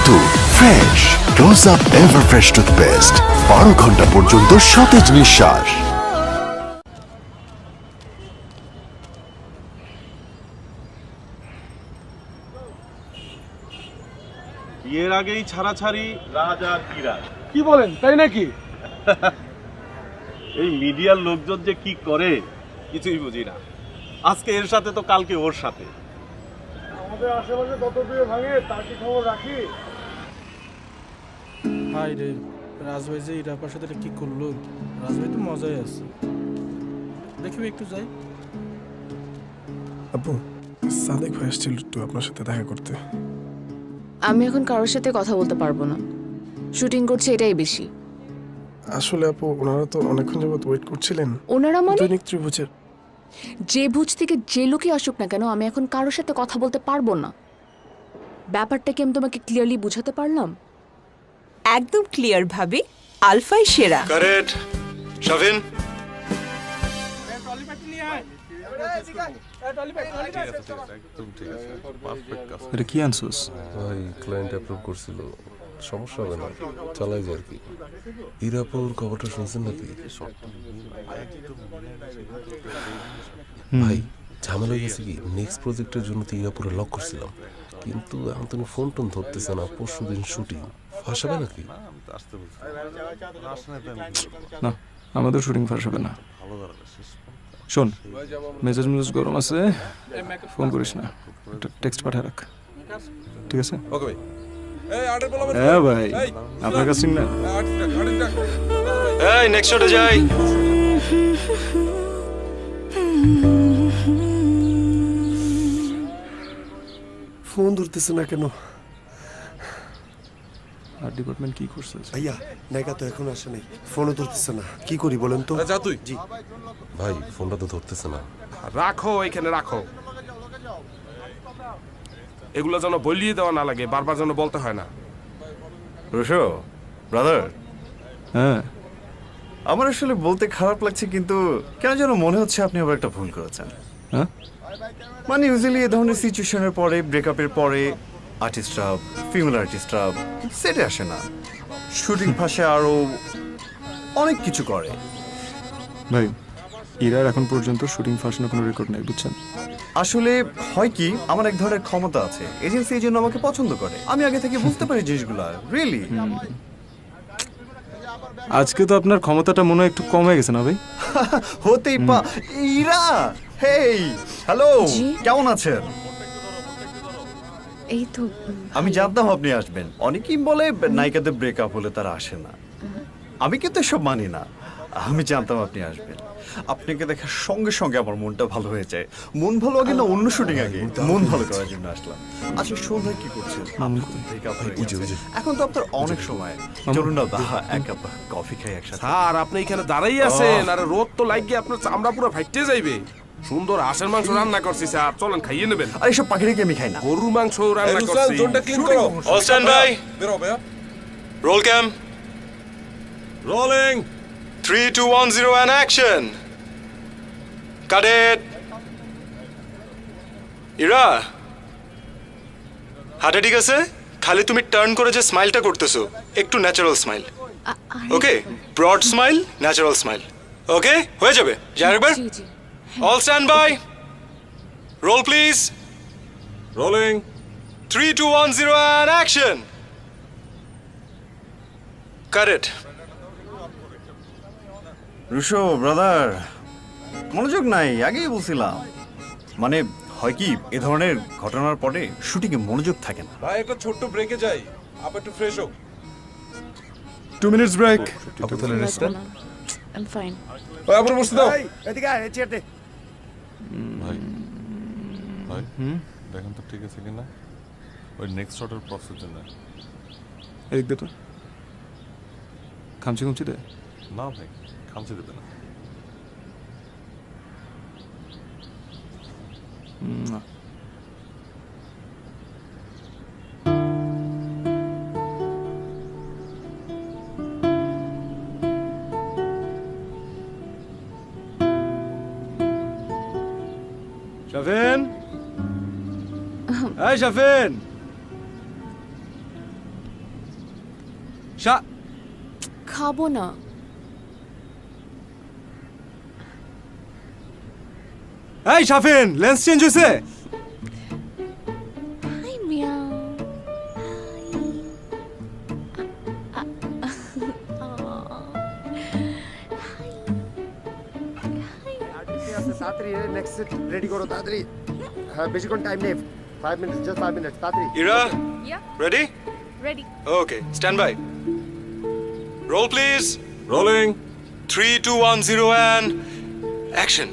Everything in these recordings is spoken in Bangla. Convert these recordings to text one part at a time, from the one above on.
নতুন fresh close up ever fresh toothpaste 12 ঘন্টা পর্যন্ত সতেজ নিঃশ্বাস। বিয়ের আগেই ছাড়াছাড়ি রাজা কিরা। কি বলেন তাই নাকি? এই মিডিয়ার লোকজন যে কি করে কিছুই বুঝি না। আজকে এর সাথে তো কালকে ওর সাথে। আমাদের আশেপাশে কত বিয়ে ভাঙে তার কি খবর রাখি? হাই রে, রাজভাই যে ইরাপার সাথে কি করলো? রাজভাই তো মজাই আছে, দেখবি একটু যাই। আপু, সাদেক ভাই আসছিল একটু আপনার সাথে দেখা করতে। আমি এখন কারোর সাথে কথা বলতে পারবো না, শুটিং করছে এটাই বেশি। আসলে আপু, ওনারা তো অনেকক্ষণ যাবত ওয়েট করছিলেন। ওনারা মানে? দৈনিক ত্রিভুজের। যে ভুজ থেকে যে লোকই আসুক না কেন, আমি এখন কারোর সাথে কথা বলতে পারবো না। ব্যাপারটা কি আমি তোমাকে ক্লিয়ারলি বুঝাতে পারলাম? একদম ক্লিয়ার ভাবে আলফাই সেরা। কারেক্ট শাভিন। এটা কি আনছোস? ভাই ক্লায়েন্ট অ্যাপ্রুভ করছিল, সমস্যা হবে না, চালাই যায় আর কি। ইরাপুর খবরটা শুনছেন নাকি? ভাই ঝামেলা হয়ে গেছে কি, নেক্সট প্রজেক্টের জন্য তো ইরাপুরে লক করছিলাম, কিন্তু এখন তুমি ফোন টোন ধরতেছে না। পরশু দিন শুটিং, ফাঁসাবে নাকি? না, আমাদের শুটিং ফাঁস হবে না। শোন, মেজাজ মেজাজ গরম আছে, ফোন করিস না, একটা টেক্সট পাঠিয়ে রাখ, ঠিক আছে? ওকে ভাই। হ্যাঁ ভাই, আপনার কাছে না। এই নেক্সট শটে যাই। ফোন ধরতেছে না কেন? আর ডিপার্টমেন্ট কি করছে? ভাইয়া, নায়িকা তো এখন আসে নাই, ফোনও ধরতেছে না, কি করি বলেন তো? যা তুই। জি ভাই, ফোনটা তো ধরতেছে না। রাখো এখানে রাখো, এগুলো যেন বলিয়ে দেওয়া না লাগে, বারবার যেন বলতে হয় না। রুশো ব্রাদার, হ্যাঁ, আমার আসলে বলতে খারাপ লাগছে, কিন্তু কেন যেন মনে হচ্ছে আপনি আবার একটা ভুল করেছেন। হ্যাঁ, মানে ইউজুয়ালি এই ধরনের সিচুয়েশনের পরে, ব্রেকআপের পরে আর্টিস্টরা, ফিমেল আর্টিস্টরা সেটে আসে না, শুটিং ফাঁসে আরো অনেক কিছু করে। ভাই ইরার এখন পর্যন্ত শুটিং ফাঁসানোর কোনো রেকর্ড নেই, বুঝছেন? আসলে হয় কি, আমার এক ধরনের ক্ষমতা আছে, এজেন্সি এই জন্য আমাকে পছন্দ করে, আমি আগে থেকে বুঝতে পারি জিনিসগুলো। রিয়েলি আজকে তো আপনার ক্ষমতাটা মনে হয় একটু কম হয়ে গেছে না ভাই? হতেই ইরা, হেই হ্যালো, জি? কেমন আছেন? এই তো আমি জানতাম আপনি আসবেন। অনেকেই বলে নায়িকাদের ব্রেকআপ হলে তারা আসে না, আমি কিন্তু এসব মানি না। আমি জানতাম আপনি আসবেন, আপনাকে দেখার সঙ্গে সঙ্গে আমার মনটা ভালো হয়ে যায়। মন ভালো আগে না অন্য শুটিং আগে, মন ভালো করার জন্য আসলাম। আচ্ছা সন্ধ্যায় কি করছেন? ব্রেকআপ হয়ে গেছে। এখন তো আপনার অনেক সময়, চলুন না এক কাপ কফি খাই একসাথে। স্যার আপনি এখানে দাঁড়াই আছেন, আর রোদ তো লাগিয়ে আপনার চামড়া পুরো ফাইটে যাইবে। সুন্দর হাঁসের মাংস রান্না করছি স্যার, চলেন খাইয়ে নেবেন। আর এইসব পাখিরে কি আমি খাই না। গরুর মাংস রান্না করছি। All stand by. Roll cam. Rolling. 3 2 1 0 and action. Cut it. Ira, হাঁটা ঠিক আছে? খালি তুমি টার্ন করে যে স্মাইলটা করতেছো, একটু natural smile. Okay, broad smile, natural smile. Okay, হয়ে যাবে। যাই একবার। জি জি। All stand by. Roll please. Rolling. 3 2 1 0 and action. Cut it. Rusho brother, মনোযোগ নাই, আগেই বলছিলাম। মানে হয় কি, এ ধরনের ঘটনার পরে শুটিংয়ে মনোযোগ থাকে না। ভাই একটা ছোট্ট ব্রেকে যাই, আপ একটু ফ্রেশ হোক। 2 মিনিটস ব্রেক। আপু তাহলে রেস্ট নেন। I am fine. ওই আপনার বসতে দাও। এদিকে আয়, চেয়ার দে। ভাই ভাই দেখেন তো ঠিক আছে কিনা, ওই নেক্সট শটের প্রসেসের জন্য। এদিক দে তো, খামচি খামচি দে। না ভাই, খামচে দেবে না। না। শাফিন, এই শাফিন, খাবো না। এই শাফিন, লেন্স চেঞ্জ হয়েছে? Hi meow. তাড়াতাড়ি নেক্সট সেট রেডি করো তাড়াতাড়ি। হ্যাঁ বেশিক্ষণ টাইম নেই, 5 মিনিটস, জাস্ট 5 মিনিটস, তাড়াতাড়ি। Ira, Yeah, ready? ready. Okay, stand by. Roll please. Rolling. 3, 2, 1, 0 and action.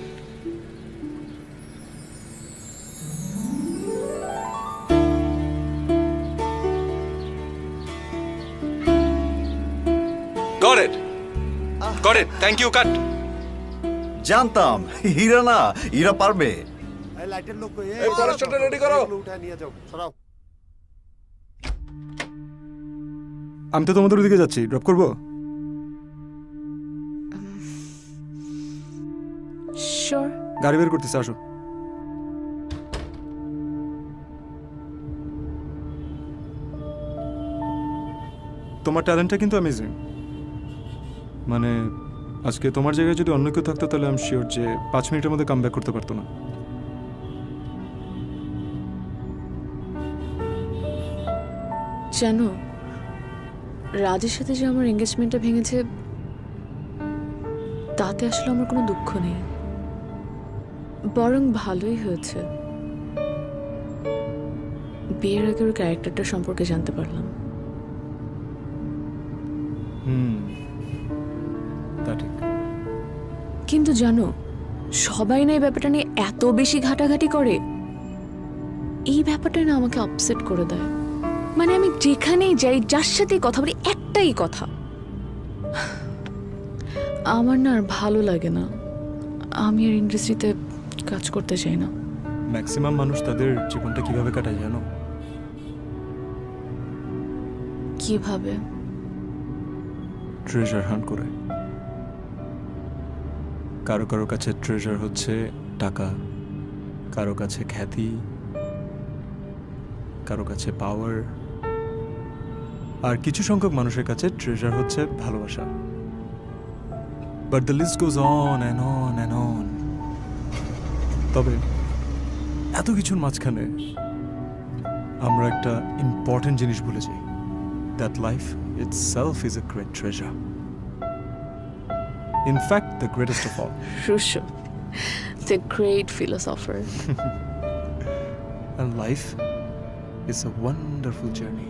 Got it. Got it. Thank you. Cut. জানতাম হীরা না, হীরা পারবে। এই লাইটের লোক কই? এই পরেরটা রেডি করো। উঠায় নিয়ে যাও, সরাও। আমি তো তোমাদের ওদিকে যাচ্ছি, ড্রপ করবো? Sure. গাড়ি বের করতেছে, আসো। তোমার ট্যালেন্টটা কিন্তু অ্যামেজিং। মানে আজকে তোমার জায়গায় যদি অন্য কেউ থাকতো তাহলে আমি শিওর যে 5 মিনিটের মধ্যে কাম ব্যাক করতে পারতো না। জানো, রাজের সাথে যে আমার এঙ্গেজমেন্টটা ভেঙেছে তাতে আসলে আমার কোনো দুঃখ নেই, বরং ভালোই হয়েছে। বিয়ের আগে ওর ক্যারেক্টারটা সম্পর্কে জানতে পারলাম। তা ঠিক। কিন্তু জানো, সবাই না এই ব্যাপারটা নিয়ে এত বেশি ঘাটাঘাটি করে, এই ব্যাপারটা না আমাকে আপসেট করে দেয়। মানে আমি যেখানেই যাই, যার সাথেই কথা বলি, একটাই কথা, আমার না আর ভালো লাগে না, আমি আর ইন্ডাস্ট্রিতে কাজ করতে চাই না। ম্যাক্সিমাম মানুষ তাদের জীবনটা কিভাবে কাটায় জানো? কিভাবে? ট্রেজার হান্ট করে। কারো কারো কাছে ট্রেজার হচ্ছে টাকা, কারো কাছে খ্যাতি, কারো কাছে পাওয়ার, আর কিছু সংখ্যক মানুষের কাছে ট্রেজার হচ্ছে ভালোবাসা। But the list goes on and on and on. তবে এত কিছুর মাঝখানে আমরা একটা ইম্পর্টেন্ট জিনিস ভুলে যাই, that life itself is a great treasure. In fact, the greatest of all. Rousseau, the great philosopher. And life is a wonderful journey.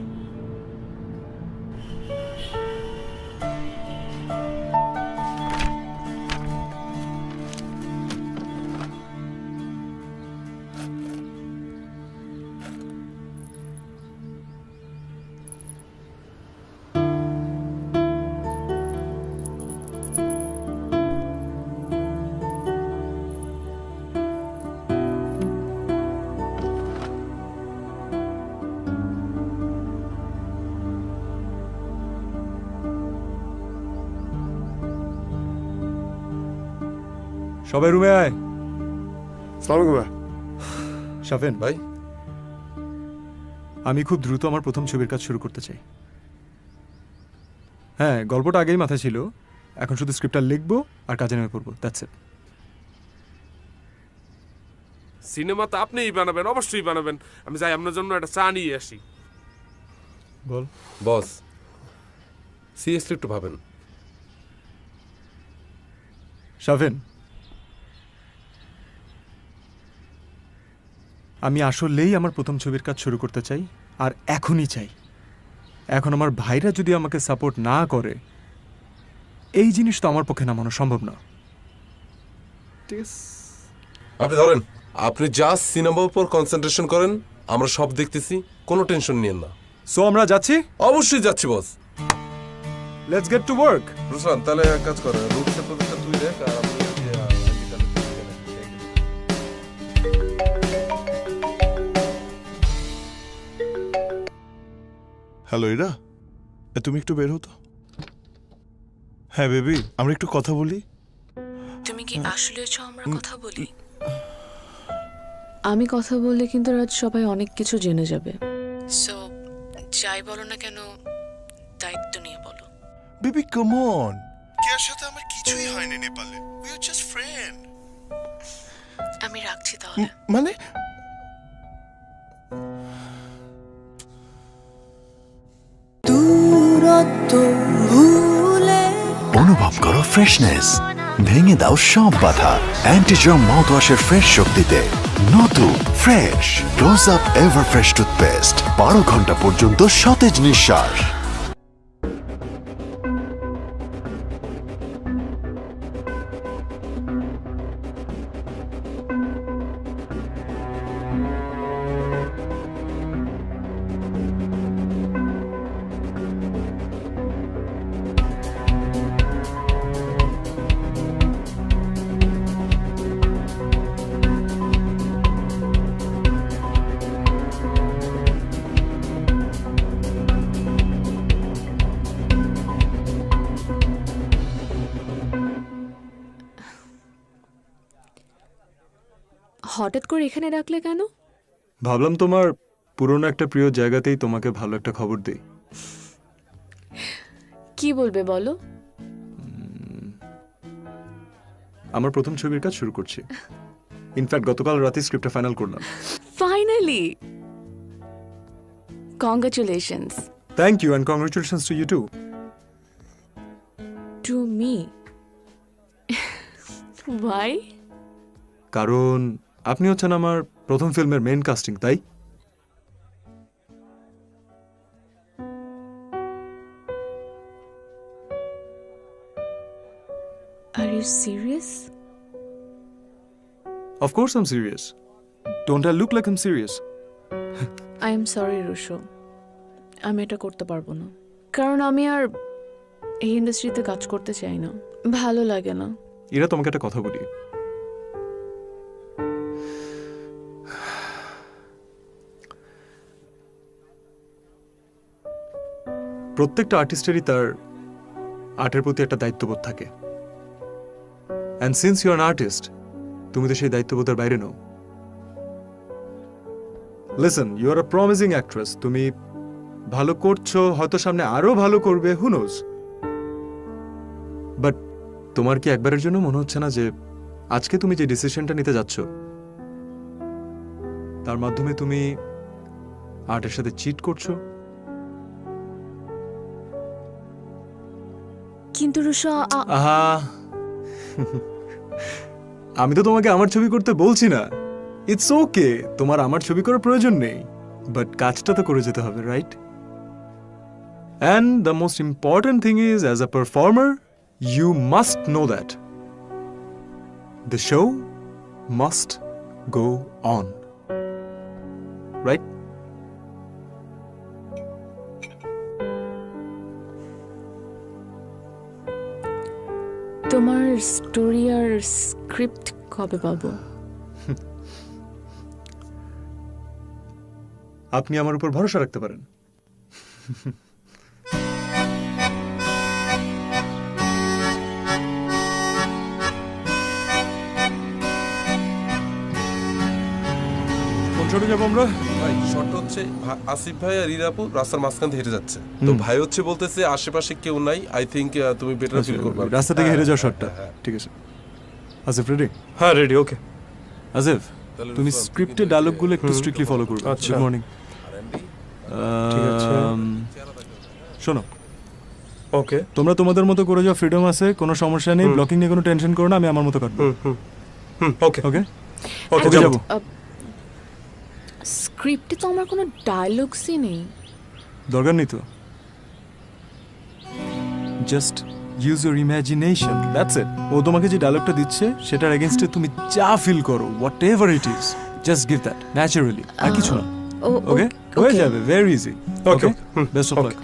সবাই রুমে আয়। সালাম আলাইকুম। শাফিন ভাই, আমি খুব দ্রুত আমার প্রথম ছবির কাজ শুরু করতে চাই। হ্যাঁ, গল্পটা আগেই মাথায় ছিল, এখন শুধু স্ক্রিপ্টটা লিখবো আর কাজে নেমে পড়বো, দ্যাটস ইট। সিনেমা তো আপনিই বানাবেন, অবশ্যই বানাবেন। আমি যাই আপনার জন্য একটা চা নিয়ে আসি। বল। বস, সিরিয়াসলি একটু ভাবেন। শাফিন, আমি আসলেই আমার প্রথম ছবির কাজ শুরু করতে চাই, আর এখনই চাই। এখন আমার ভাইরা যদি আমাকে সাপোর্ট না করে, এই জিনিস তো আমার পক্ষে নামানো সম্ভব না। ঠিক আছে, আপনি ধরেন, আপনি জাস্ট সিনেমার উপর কনসেন্ট্রেশন করেন, আমরা সব দেখতেছি, কোনো টেনশন নিয়েন না। সো আমরা যাচ্ছি? অবশ্যই যাচ্ছি boss. Let's get to work. Ruslan, তাহলে এক কাজ করে, রুটসের প্রজেক্টটা তুই দেখ, আর আমি হ্যালো ইরা, তুমি একটু বের হতো? হ্যাঁ বেবি, আমরা একটু কথা বলি। তুমি কি আসলে চাও আমরা কথা বলি? আমি কথা বললে কিন্তু রাত সবাই অনেক কিছু জেনে যাবে। সো যাই বলো না কেন, দায়িত্ব নিয়ে বলো। বেবি কাম অন, কেয়ার সাথে আমার কিছুই হয়নি নেপালে, উই আর জাস্ট ফ্রেন্ড। আমি রাখছি তাহলে। মানে অনুভব করো ফ্রেশনেস, ভেঙে দাও সব বাধা অ্যান্টিজার্ম মাউথওয়াশের ফ্রেশ শক্তিতে। নতুন fresh close up ever fresh toothpaste, 12 ঘন্টা পর্যন্ত সতেজ নিঃশ্বাস। হঠাৎ করে এখানে রাখলে কেন? ভাবলাম তোমার পুরনো একটা প্রিয় জায়গাতেই তোমাকে ভালো একটা খবর দেই। কি বলবে বলো। আমার প্রথম ছবির কাজ শুরু করছি। ইনফ্যাক্ট গতকাল রাতে স্ক্রিপ্টটা ফাইনাল করলাম। Finally, congratulations. Thank you and congratulations to you too. To me? Why? কারণ আপনি হচ্ছেন আমার প্রথম ফিল্মের মেইন কাস্টিং, তাই? Are you serious? Of course I'm serious. Don't I look like I'm serious? I am sorry Rusho, আমি এটা করতে পারবো না। কারণ আমি আর এই ইন্ডাস্ট্রিতে কাজ করতে চাই না, ভালো লাগে না। এরা তোমাকে একটা কথা বলি, প্রত্যেকটা আর্টিস্টেরই তার আর্টের প্রতি একটা দায়িত্ববোধ থাকে। And since you are an artist, তুমি তো সেই দায়িত্ববোধের বাইরে নও। Listen, you are a promising actress. তুমি ভালো করছো, হয়তো সামনে আরো ভালো করবে, হু নোজ। বাট তোমার কি একবারের জন্য মনে হচ্ছে না যে আজকে তুমি যে ডিসিশনটা নিতে যাচ্ছ তার মাধ্যমে তুমি আর্টের সাথে চিট করছো? কিন্তু রুশো, আহা, আমি তো তোমাকে আমার ছবি করতে বলছি না। ইটস ওকে, তোমার আমার ছবি করার প্রয়োজন নেই, বাট কাজটা তো করে যেতে হবে, right? And the most important thing is, as a performer, you must know that the show must go on, right? তোমার স্টোরি আর স্ক্রিপ্ট কবে পাবো? আপনি আমার উপর ভরসা রাখতে পারেন। কোন শটে যাবো আমরা? ভাই শর্ট হচ্ছে আসিফ ভাই আর রিরাপু রাস্তার মাঝখান থেকে হেঁটে যাচ্ছে, তো ভাই হচ্ছে বলতেছে আশেপাশে কেউ নাই, আই থিঙ্ক তুমি বেটার ফিল করবে রাস্তা থেকে হেরে যাওয়ার শটটা। ঠিক আছে, আসিফ রেডি? হ্যাঁ রেডি, ওকে। আসিফ, তুমি স্ক্রিপ্টের ডায়লগগুলো একটু স্ট্রিক্টলি ফলো করবে। আচ্ছা। Good morning. ঠিক আছে। শোনো, ওকে। তোমরা তোমাদের মতো করে যাও, ফ্রিডম আছে, কোনো সমস্যা নেই, ব্লকিং নিয়ে কোনো টেনশন করো না, আমি আমার মতো কাটবো। ওকে ওকে ওকে, ওকে, যাবো। স্ক্রিপ্টে তো আমার কোনো ডায়লগসই নেই। দরকার নেই তো, just use your imagination, that's it. ও তোমাকে যে ডায়লগটা দিচ্ছে সেটার এগেইনস্টে তুমি যা ফিল করো, whatever it is, just give that naturally, আর কিছু না। ওকে, হয়ে যাবে, very easy. Okay, best of luck.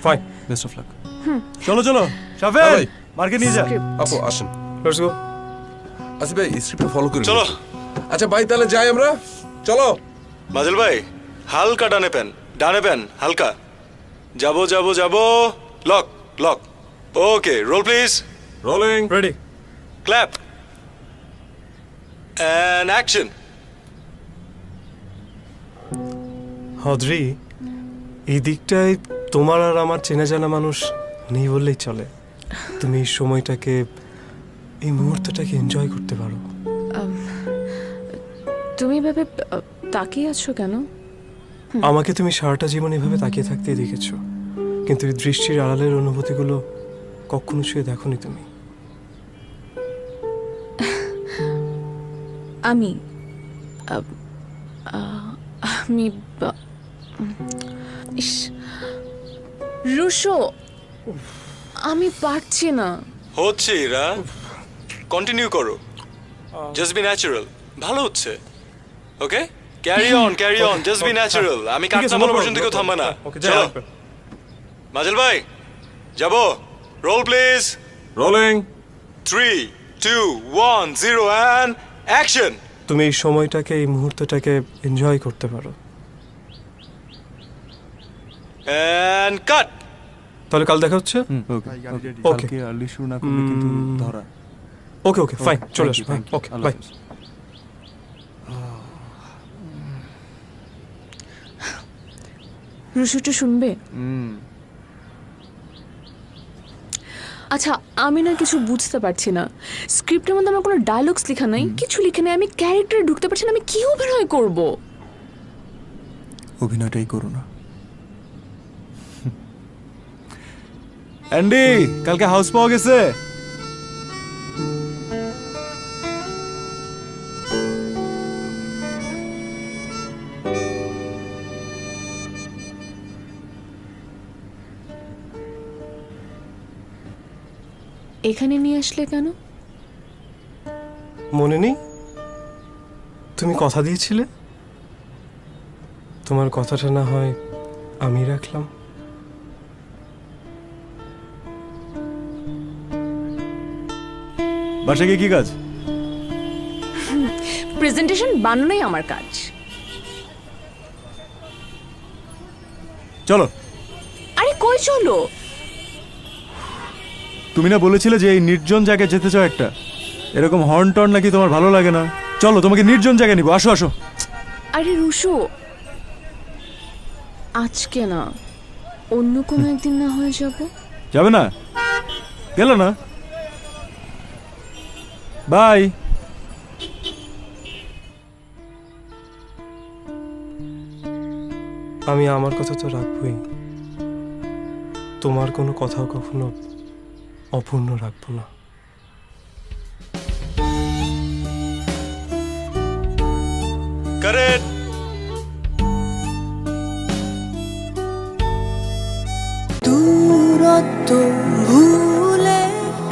Fine, best of luck. চলো চলো, শাফেল মার্কে নিয়ে যা। আপু আসেন, লেটস গো। আসিফ ভাই স্ক্রিপ্টটা ফলো করে চলো। আচ্ছা ভাই তাহলে যাই আমরা, চলো। মাজেল ভাই, হালকা ডানে পেন, ডানে পেন হালকা। যাবো যাবো যাবো, lock lock. Okay, roll please. Rolling, ready, clap and action. হদ্রি, এই দিকটায় তোমার আর আমার চেনা জানা মানুষ নেই বললেই চলে। তুমি এই সময়টাকে, এই মুহূর্তটাকে এনজয় করতে পারো। তুমি এভাবে তাকিয়ে আছো কেন? আমাকে তুমি সারাটা জীবন এভাবে তাকিয়ে থাকতেই দেখেছো, কিন্তু এই দৃষ্টির আড়ালের অনুভূতিগুলো কখনো ছুঁয়ে দেখোনি তুমি। আমি আমি ইস, রুশো, আমি পারছি না। হচ্ছে ইরা, কন্টিনিউ করো, জাস্ট বি ন্যাচারাল। ভালো হচ্ছে। Okay, carry on, just be natural. আমি কাটটা বলা পর্যন্ত কেউ থামবে না। চলো মাজেল ভাই, যাবো। Roll please. Rolling. 3, 2, 1, 0 and action. তুমি এই সময়টাকে, এই মুহূর্তটাকে এনজয় করতে পারো। And cut. তাহলে কাল দেখা হচ্ছে। ওকে, কালকে আর্লি শুরু না করলে কিন্তু ধরা। ওকে ওকে ফাইন, চলে আসো। Okay bye. রুশোটা শুনবে? আচ্ছা, আমি না কিছু বুঝতে পারছি না। স্ক্রিপ্টের মধ্যে আমার কোনো ডায়লগস লেখা নাই, কিছু লিখে নেই। আমি ক্যারেক্টারে ঢুকতে পারছি না। আমি কি অভিনয় করব? অভিনয়টাই করো না। অ্যান্ডি, কালকে হাউস পাওয়া গেছে। এখানে নিয়ে আসলে কেন? মনে নেই? তুমি কথা দিয়েছিলে, তোমার কথাটা না হয় আমি রাখলাম। বাসায় গিয়ে কি কাজ? প্রেজেন্টেশন বানানোই আমার কাজ। চলো। আরে কই চলো? তুমি না বলেছিলে যে এই নির্জন জায়গায় যেতে চাও একটা? এরকম হর্ন টর্ন নাকি তোমার ভালো লাগে না? চলো, তোমাকে নির্জন জায়গায় নিবো। আসো আসো। আরে রুশো, আজকে না, অন্য কোনো একদিন না হয়ে যাবো। যাবে না? গেল না? বাই। আমি আমার কথা তো রাখবই, তোমার কোনো কথাও কখনো অপূর্ণ রাখবো না। কারেক্ট।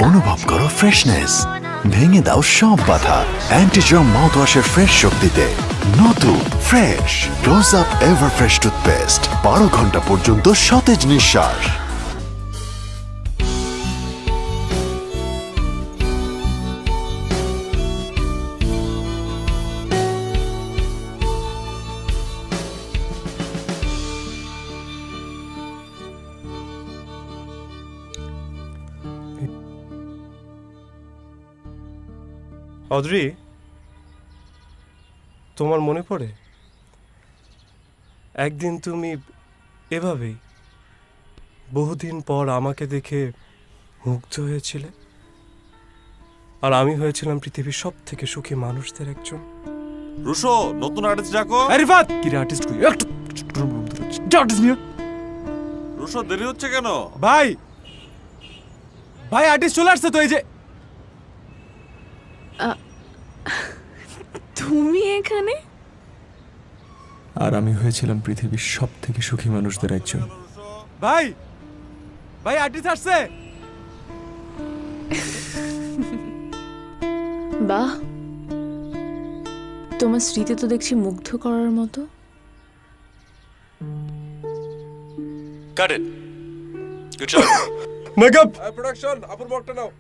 অনুভব করো ফ্রেশনেস, ভেঙে দাও সব বাধা অ্যান্টিজার্ম মাউথওয়াশের ফ্রেশ শক্তিতে। নতুন fresh close up ever fresh toothpaste, 12 ঘন্টা পর্যন্ত সতেজ নিঃশ্বাস। অদ্রি, তোমার মনে পড়ে একদিন তুমি এভাবেই বহুদিন পর আমাকে দেখে মুগ্ধ হয়েছিলে, আর আমি হয়েছিলাম পৃথিবীর সব থেকে সুখী মানুষদের একজন। রুশো, নতুন আর্টিস্ট ডাকো। রিফাত, কি আর্টিস্ট কই? একটু আর্টিস্ট নিয়ে। রুশো, দেরি হচ্ছে কেন? ভাই, ভাই আর্টিস্ট চলে আসছে তো, এই যে। তুমি এখানে? আর আমি হয়েছিলাম পৃথিবীর সব থেকে সুখী মানুষদের একজন। ভাই, ভাই আর্টিস্ট আসছে। বাহ, তোমার স্মৃতি তো দেখছি মুগ্ধ করার মতো। Cut it. Good job. Makeup production, আপুর বকটা নাও।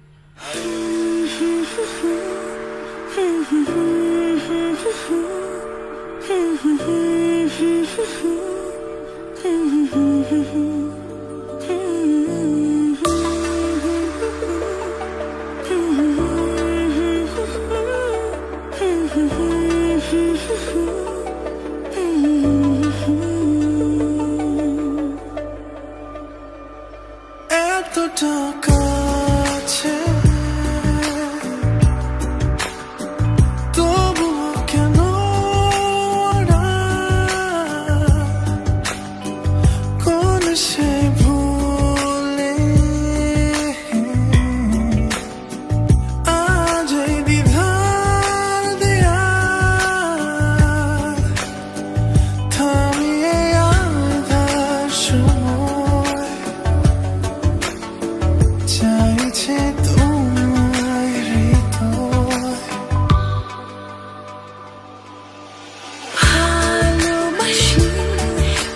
এতটা কাছে তবুও কেন ওরা কোন সে ভুলে আজ এই দ্বিধার দেয়া থামিয়ে আধার সময় চাইছে তোমায় হৃদয় ভালোবাসি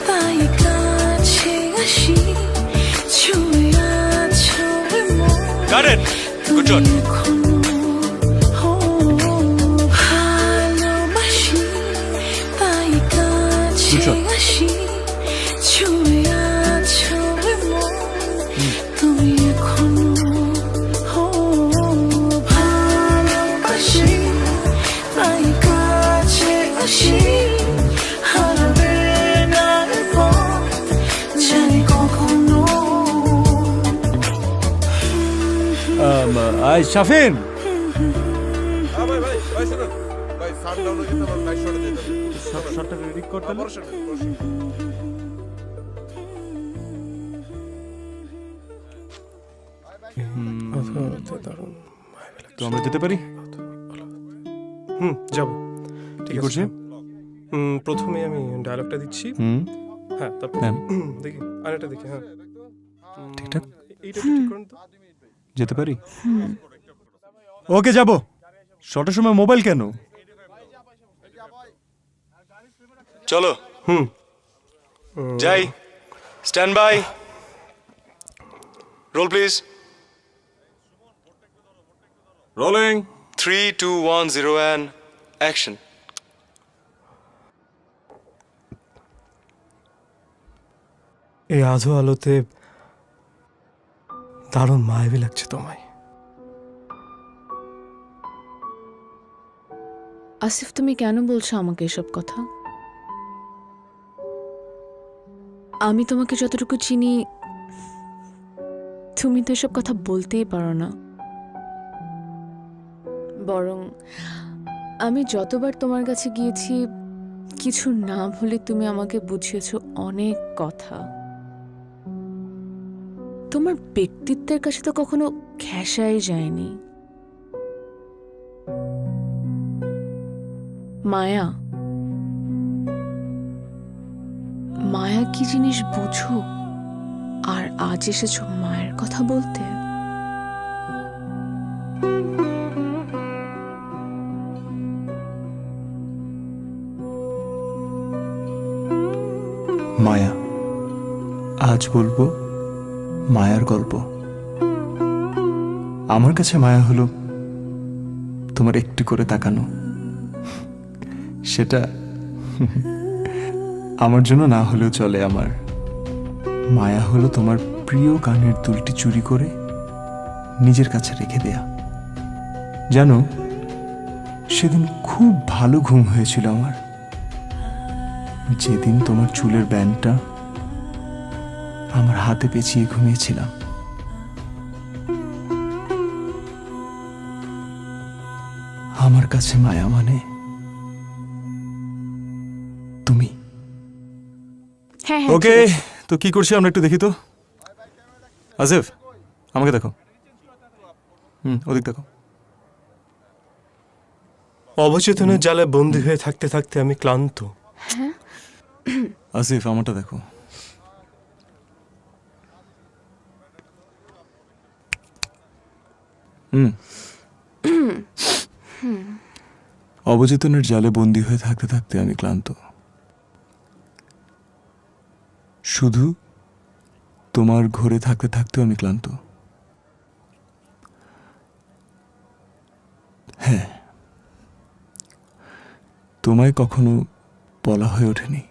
তাই কাছে আসি ছুঁয়ে আছো মন Got it. Good shot. ভালোবাসি তাই কাছে আসি ছুঁয়ে আছো মন তুমি এখনো ভালোবাসি তাই কাছে আসি হারাবে না পথ জানি কখনো শাফিন ভাই ভাই ভাই শুনুন ভাই সাউন্ড ডাউন হয়ে যেতে আমার নাইট শটে যেতে হবে শটটা রেডি করতে বড় শট তো আমরা যেতে পারি? যাব ঠিক কি আছে করছে? প্রথমে আমি ডায়লগটা দিচ্ছি হুম, হ্যাঁ তারপর দেন। দেখি আরেকটা দেখি হ্যাঁ ঠিকঠাক এইটা ঠিক করুন তো যেতে পারি? ওকে যাব। শটের সময় মোবাইল কেন? চলো যাই। Stand by. Roll please. Rolling 3 2 1 0 and action. এই আধো আলোতে দারুণ মায়াবী লাগছে তোমায়। আসিফ, তুমি কেন বলছো আমাকে এসব কথা? আমি তোমাকে যতটুকু চিনি তুমি তো এসব কথা বলতেই পারো না। বরং আমি যতবার তোমার কাছে গিয়েছি কিছু না ভুলে তুমি আমাকে বুঝিয়েছো অনেক কথা। তোমার ব্যক্তিত্বের কাছে তো কখনো ঘেঁষাই যায়নি। মায়া, মায়া কি জিনিস বুঝো, আর আজ এসেছো মায়ের কথা বলতে। মায়া, আজ বলবো মায়ার গল্প। আমার কাছে মায়া হলো তোমার একটু করে তাকানো। সেটা আমার জন্য না হলেও চলে। আমার মায়া হলো তোমার প্রিয় গানের দুলটি চুরি করে নিজের কাছে রেখে দেয়া। জানো, সেদিন খুব ভালো ঘুম হয়েছিল আমার, যেদিন তোমার চুলের ব্যান্ডটা আমার হাতে পেঁচিয়ে ঘুমিয়েছিলাম। আমার কাছে মায়া মানে তুমি। হ্যাঁ ওকে, তো কি করছি আমরা একটু দেখি তো। আসিফ, আমাকে দেখো। ওদিক দেখো। অবচেতনের জালে বন্দী হয়ে থাকতে থাকতে আমি ক্লান্ত। আসিফ, আমারটা দেখো। অবচেতনের জালে বন্দী হয়ে থাকতে থাকতে আমি ক্লান্ত। শুধু তোমার ঘরে থাকতে থাকতেও আমি ক্লান্ত। হ্যাঁ, তোমায় কখনো বলা হয়ে ওঠেনি।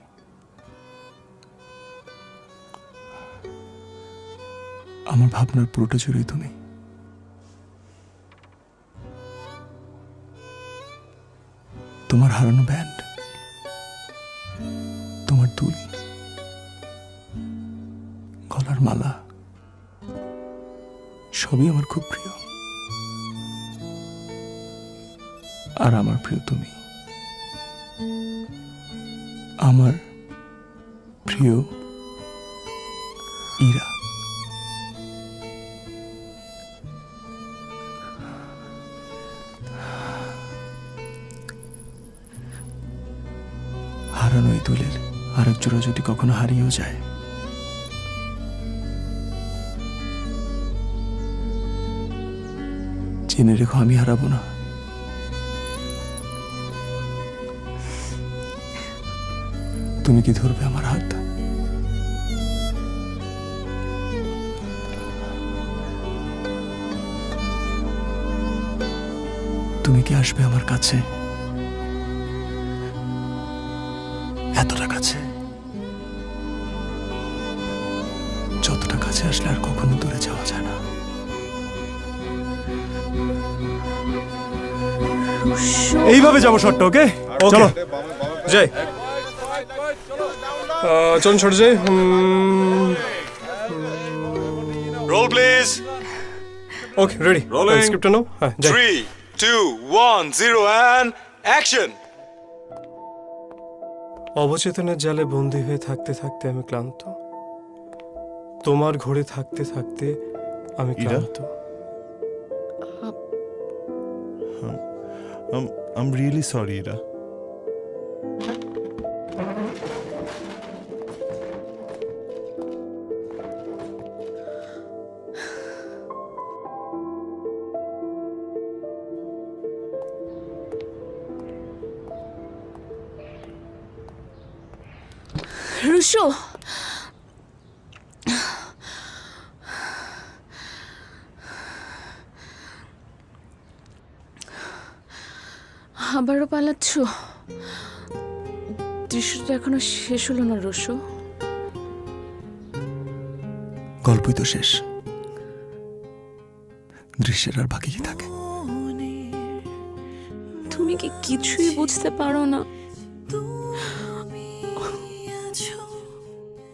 আমার ভাবনার পুরোটা জুড়েই তুমি। তোমার হারানো ব্যান্ড, তোমার দুল, গলার মালা, সবই আমার খুব প্রিয়, আর আমার প্রিয় তুমি, আমার প্রিয় ইরা। হারানো এই দুলের আরেক জোড়া যদি কখনো হারিয়েও যায়, জেনে রেখো আমি হারাবো না। তুমি কি ধরবে আমার হাত? তুমি কি আসবে আমার কাছে, এতটা কাছে, যতটা কাছে আসলে আর কখনো দূরে যাওয়া যায় না। এইভাবে যাবো শটটা, ওকে? চলো যাই, চলুন ছোট যাই। Roll please. Okay, ready. Rolling. স্ক্রিপ্টটা নাও। হ্যাঁ, যাই। 3, 2, 1, 0 and action. অবচেতনের জালে বন্দী হয়ে থাকতে থাকতে আমি ক্লান্ত, তোমার ঘরে থাকতে থাকতে আমি ক্লান্ত। I'm really sorry, Ira. Russo, আবারও পালাচ্ছ? দৃশ্যটা এখনো শেষ হলো না রুশো। গল্পই তো শেষ, দৃশ্যের আর বাকি কি থাকে? তুমি কি কিছুই বুঝতে পারো না?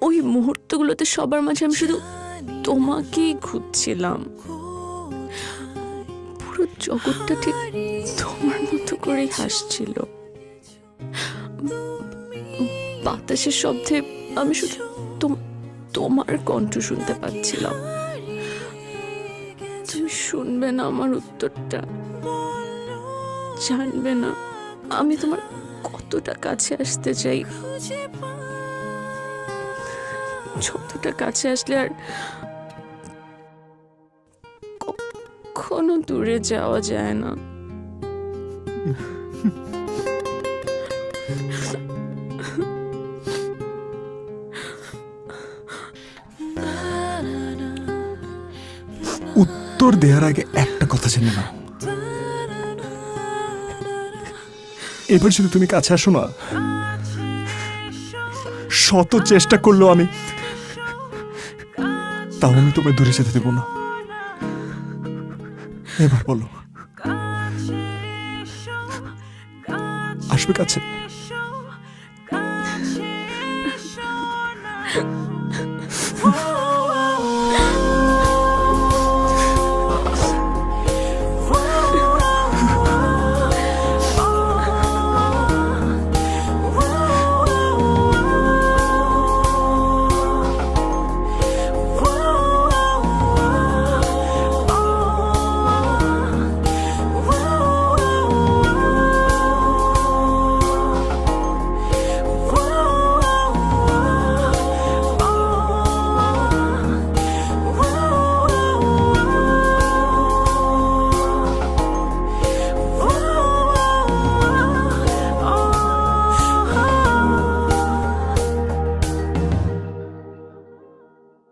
ওই মুহূর্তগুলোতে সবার মাঝে আমি শুধু তোমাকেই খুঁজছিলাম। পুরো জগৎটা ঠিক তোমার মতো করে হাসছিল। বাতাসের শব্দে আমি শুধু তোমার কণ্ঠ শুনতে পাচ্ছিলাম। তুমি শুনবে না আমার উত্তরটা, জানবে না আমি তোমার কতটা কাছে আসতে চাই, যতটা কাছে আসলে আর কখনো দূরে যাওয়া যায় না। উত্তর দেওয়ার আগে একটা কথা জেনে নাও, এবার যদি তুমি কাছে আসো না, শত চেষ্টা করলেও আমি তাও আমি তোমায় দূরে যেতে দেবো না। এবার বলো, আসবে কাছে?